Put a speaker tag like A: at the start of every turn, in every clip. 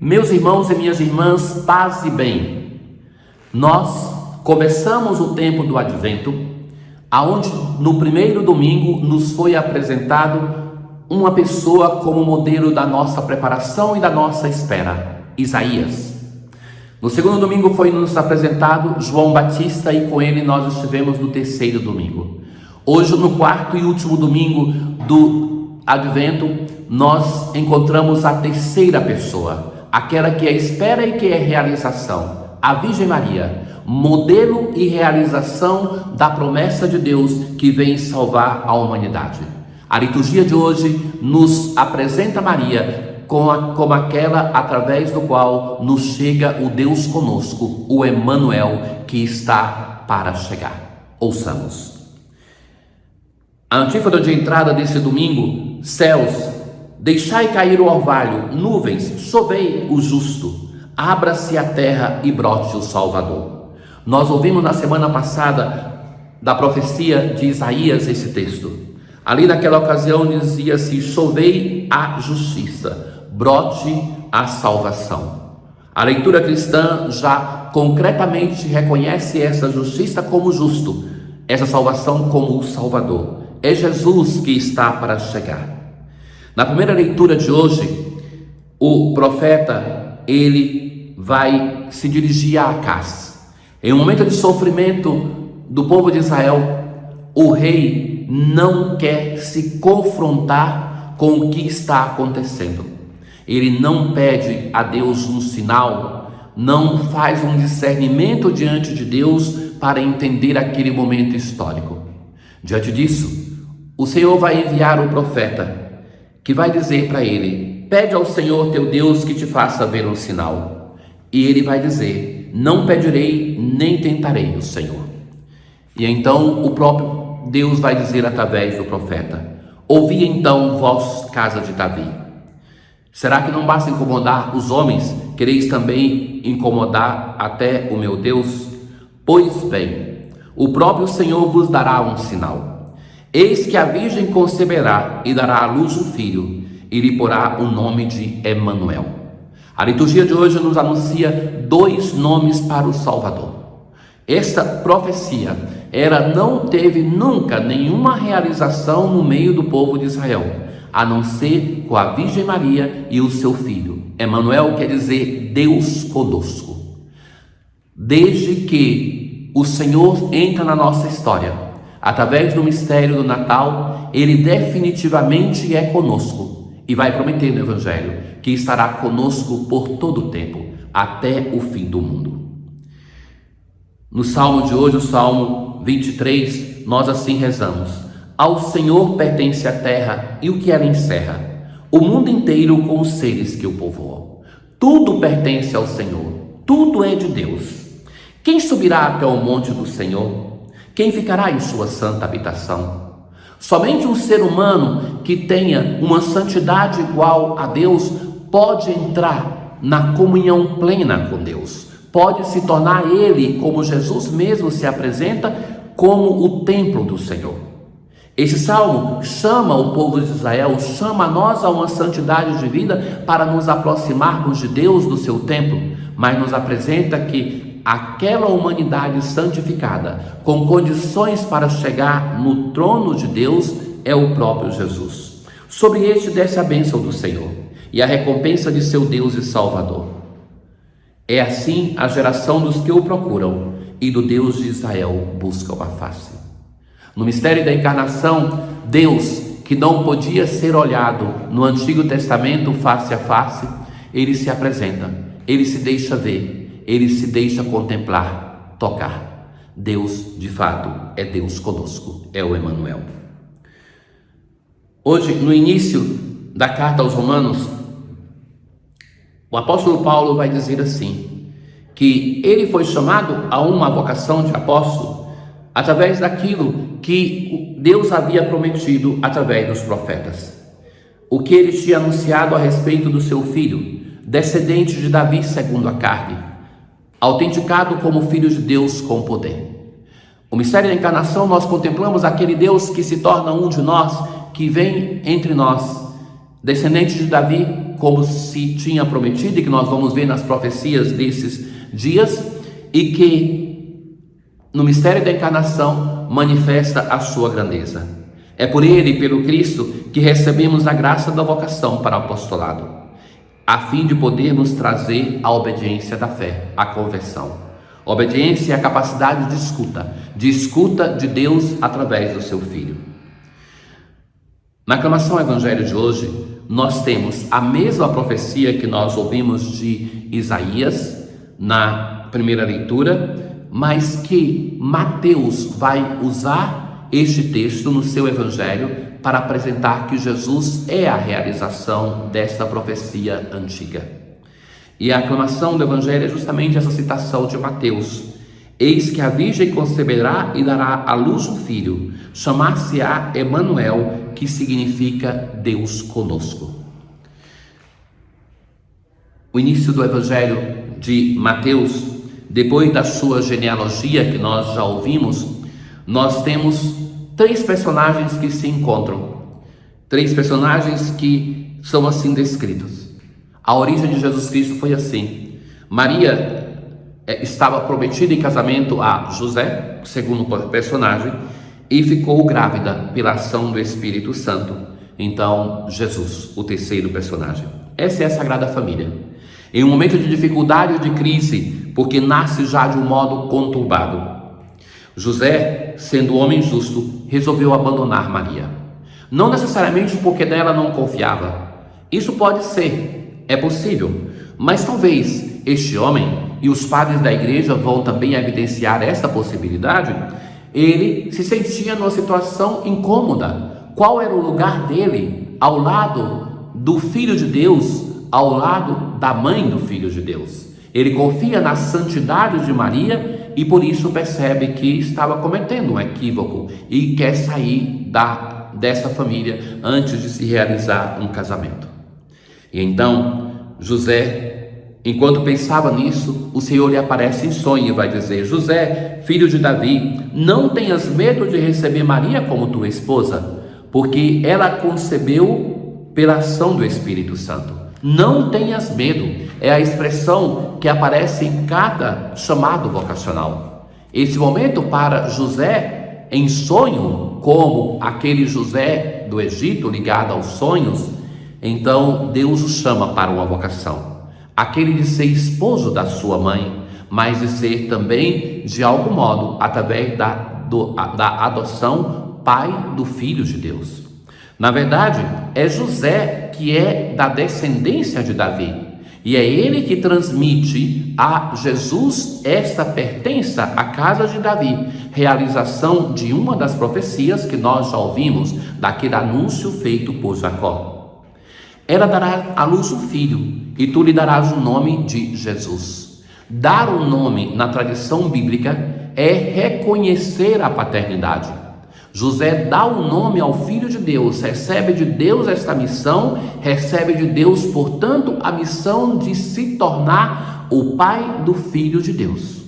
A: Meus irmãos e minhas irmãs, paz e bem. Nós começamos o tempo do Advento, aonde no primeiro domingo nos foi apresentado uma pessoa como modelo da nossa preparação e da nossa espera, Isaías. No segundo domingo foi nos apresentado João Batista e com ele nós estivemos no terceiro domingo. Hoje, no quarto e último domingo do Advento, nós encontramos a terceira pessoa, aquela que é espera e que é realização, a Virgem Maria, modelo e realização da promessa de Deus que vem salvar a humanidade. A liturgia de hoje nos apresenta Maria como aquela através do qual nos chega o Deus conosco, o Emmanuel, que está para chegar. Ouçamos. A antífona de entrada desse domingo: céus, deixai cair o orvalho, nuvens, chovei o justo, abra-se a terra e brote o Salvador. Nós ouvimos na semana passada da profecia de Isaías esse texto. Ali naquela ocasião dizia-se: chovei a justiça, brote a salvação. A leitura cristã já concretamente reconhece essa justiça como justo, essa salvação como o Salvador. É Jesus que está para chegar. Na primeira leitura de hoje, o profeta, ele vai se dirigir a Acaz. Em um momento de sofrimento do povo de Israel, o rei não quer se confrontar com o que está acontecendo. Ele não pede a Deus um sinal, não faz um discernimento diante de Deus para entender aquele momento histórico. Diante disso, o Senhor vai enviar o profeta, que vai dizer para ele: pede ao Senhor teu Deus que te faça ver um sinal. E ele vai dizer: não pedirei nem tentarei o Senhor. E então o próprio Deus vai dizer através do profeta: ouvi então, vós, casa de Davi. Será que não basta incomodar os homens, quereis também incomodar até o meu Deus? Pois bem, o próprio Senhor vos dará um sinal. Eis que a Virgem conceberá e dará à luz um filho, e lhe porá o nome de Emmanuel. A liturgia de hoje nos anuncia dois nomes para o Salvador. Esta profecia, ela não teve nunca nenhuma realização no meio do povo de Israel, a não ser com a Virgem Maria e o seu filho. Emmanuel quer dizer Deus conosco. Desde que o Senhor entra na nossa história, através do mistério do Natal, ele definitivamente é conosco e vai prometer no Evangelho que estará conosco por todo o tempo, até o fim do mundo. No Salmo de hoje, o Salmo 23, nós assim rezamos: ao Senhor pertence a terra e o que ela encerra, o mundo inteiro com os seres que o povoam. Tudo pertence ao Senhor, tudo é de Deus. Quem subirá até o monte do Senhor? Quem ficará em sua santa habitação? Somente um ser humano que tenha uma santidade igual a Deus pode entrar na comunhão plena com Deus, pode se tornar ele, como Jesus mesmo se apresenta, como o templo do Senhor. Esse salmo chama o povo de Israel, chama nós a uma santidade de vida para nos aproximarmos de Deus, do seu templo, mas nos apresenta que aquela humanidade santificada, com condições para chegar no trono de Deus, é o próprio Jesus. Sobre este desce a bênção do Senhor e a recompensa de seu Deus e Salvador. É assim a geração dos que o procuram e do Deus de Israel buscam a face. No mistério da encarnação, Deus, que não podia ser olhado no Antigo Testamento face a face, ele se apresenta, ele se deixa ver, ele se deixa contemplar, tocar. Deus, de fato, é Deus conosco, é o Emmanuel. Hoje, no início da carta aos Romanos, o apóstolo Paulo vai dizer assim, que ele foi chamado a uma vocação de apóstolo através daquilo que Deus havia prometido através dos profetas. O que ele tinha anunciado a respeito do seu filho, descendente de Davi segundo a carne, autenticado como filho de Deus com poder. O mistério da encarnação, nós contemplamos aquele Deus que se torna um de nós, que vem entre nós, descendente de Davi, como se tinha prometido, e que nós vamos ver nas profecias desses dias, e que no mistério da encarnação manifesta a sua grandeza. É por ele e pelo Cristo que recebemos a graça da vocação para o apostolado, a fim de podermos trazer a obediência da fé, a conversão. Obediência é a capacidade de escuta de Deus através do seu Filho. Na aclamação ao Evangelho de hoje, nós temos a mesma profecia que nós ouvimos de Isaías na primeira leitura, mas que Mateus vai usar este texto no seu Evangelho para apresentar que Jesus é a realização desta profecia antiga. E a aclamação do Evangelho é justamente essa citação de Mateus: eis que a Virgem conceberá e dará à luz um filho, chamar-se-á Emanuel, que significa Deus conosco. O início do Evangelho de Mateus, depois da sua genealogia que nós já ouvimos, nós temos 3 personagens que se encontram, 3 personagens que são assim descritos. A origem de Jesus Cristo foi assim: Maria estava prometida em casamento a José, segundo o personagem, e ficou grávida pela ação do Espírito Santo. Então, Jesus, o terceiro personagem. Essa é a Sagrada Família. Em um momento de dificuldade ou de crise, porque nasce já de um modo conturbado, José, sendo homem justo, resolveu abandonar Maria. Não necessariamente porque dela não confiava. Isso pode ser, é possível, mas talvez este homem, e os padres da igreja vão também evidenciar essa possibilidade, ele se sentia numa situação incômoda. Qual era o lugar dele ao lado do Filho de Deus, ao lado da mãe do Filho de Deus? Ele confia na santidade de Maria e por isso percebe que estava cometendo um equívoco e quer sair dessa família antes de se realizar um casamento. E então José, enquanto pensava nisso, o Senhor lhe aparece em sonho e vai dizer: José, filho de Davi, não tenhas medo de receber Maria como tua esposa, porque ela concebeu pela ação do Espírito Santo. Não tenhas medo é a expressão que aparece em cada chamado vocacional. Esse momento para José em sonho, como aquele José do Egito ligado aos sonhos, então Deus o chama para uma vocação, aquele de ser esposo da sua mãe, mas de ser também, de algum modo, através da adoção, pai do Filho de Deus. Na verdade, é José que é da descendência de Davi, e é ele que transmite a Jesus esta pertença à casa de Davi, realização de uma das profecias que nós já ouvimos, daquele anúncio feito por Jacó. Ela dará à luz um filho, e tu lhe darás o nome de Jesus. Dar um nome na tradição bíblica é reconhecer a paternidade. José dá o nome ao Filho de Deus, recebe de Deus esta missão, recebe de Deus, portanto, a missão de se tornar o pai do Filho de Deus.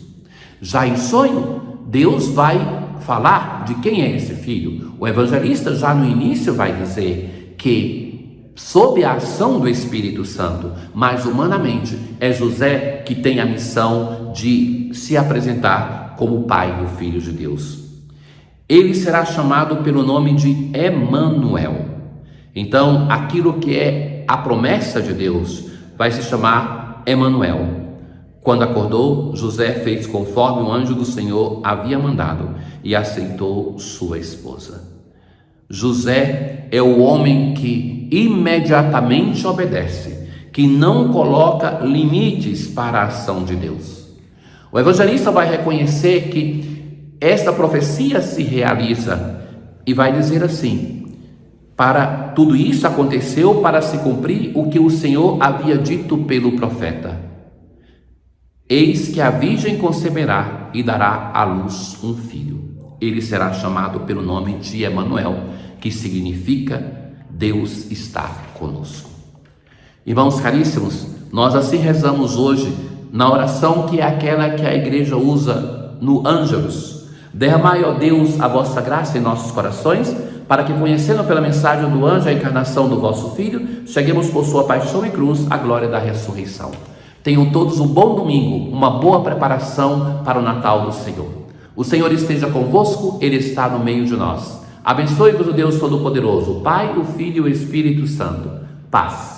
A: Já em sonho, Deus vai falar de quem é esse filho. O evangelista já no início vai dizer que sob a ação do Espírito Santo, mas humanamente é José que tem a missão de se apresentar como pai do Filho de Deus. Ele será chamado pelo nome de Emanuel. Então, aquilo que é a promessa de Deus vai se chamar Emanuel. Quando acordou, José fez conforme o anjo do Senhor havia mandado e aceitou sua esposa. José é o homem que imediatamente obedece, que não coloca limites para a ação de Deus. O evangelista vai reconhecer que esta profecia se realiza e vai dizer assim: para tudo isso aconteceu para se cumprir o que o Senhor havia dito pelo profeta: eis que a Virgem conceberá e dará à luz um filho. Ele será chamado pelo nome de Emanuel, que significa Deus está conosco. Irmãos caríssimos, nós assim rezamos hoje na oração que é aquela que a igreja usa no Ângelus: derramai, ó Deus, a vossa graça em nossos corações, para que, conhecendo pela mensagem do anjo a encarnação do vosso Filho, cheguemos por sua paixão e cruz à glória da ressurreição. Tenham todos um bom domingo, uma boa preparação para o Natal do Senhor. O Senhor esteja convosco, Ele está no meio de nós. Abençoe-vos o Deus Todo-Poderoso, o Pai, o Filho e o Espírito Santo. Paz.